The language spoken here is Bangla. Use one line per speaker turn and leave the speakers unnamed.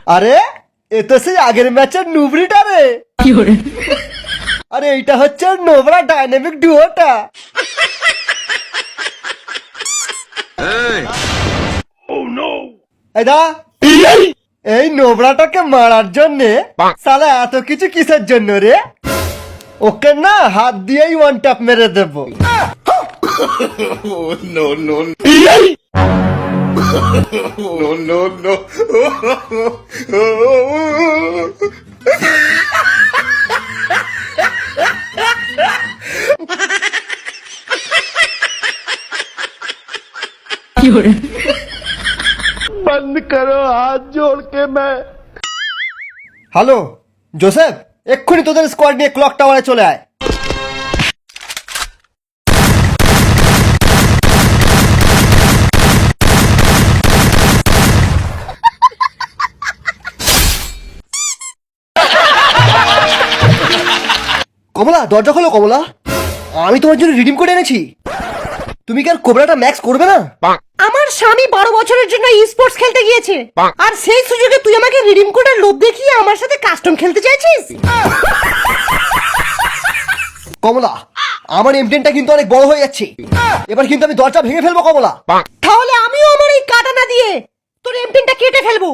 আরে এ তো সেই আগের ম্যাচের নুবরিটা রে। আরে এইটা হচ্ছে নোবরা ডাইনামিক ডুয়োটা। এই নোবরাটাকে মারার জন্য সালা এত কিছু কিসের জন্য রে? ওকে না হাত দিয়েই ওয়ান ট্যাপ মেরে দেবো।
No, no, no, no, no.
बंद करो हाथ जोड़ के मैं। হ্যালো জোসেফ, এক্ষুনি তোদের স্কোয়াড নিয়ে ক্লক টাওয়ারে চলে আয়। কমলা দরজা খোলো। কমলা, আমি তোমার জন্য রিডিম করে এনেছি। তুমি কি আর কোবরাটা ম্যাক্স করবে না?
আমার স্বামী 12 বছরের জন্য স্পোর্টস খেলতে গিয়েছে, আর সেই সুযোগে তুই আমাকে রিডিম কোডের লোভ দেখিয়ে আমার সাথে কাস্টম খেলতে চাইছিস?
কমলা, আমার এমটেনটা কিন্তু অনেক বড় হয়ে যাচ্ছে। এবার কিন্তু আমি দরজা ভেঙে ফেলবো কমলা।
তাহলে আমিও আমার এই কাটানা দিয়ে তোর এমপিনটা কেটে ফেলবো।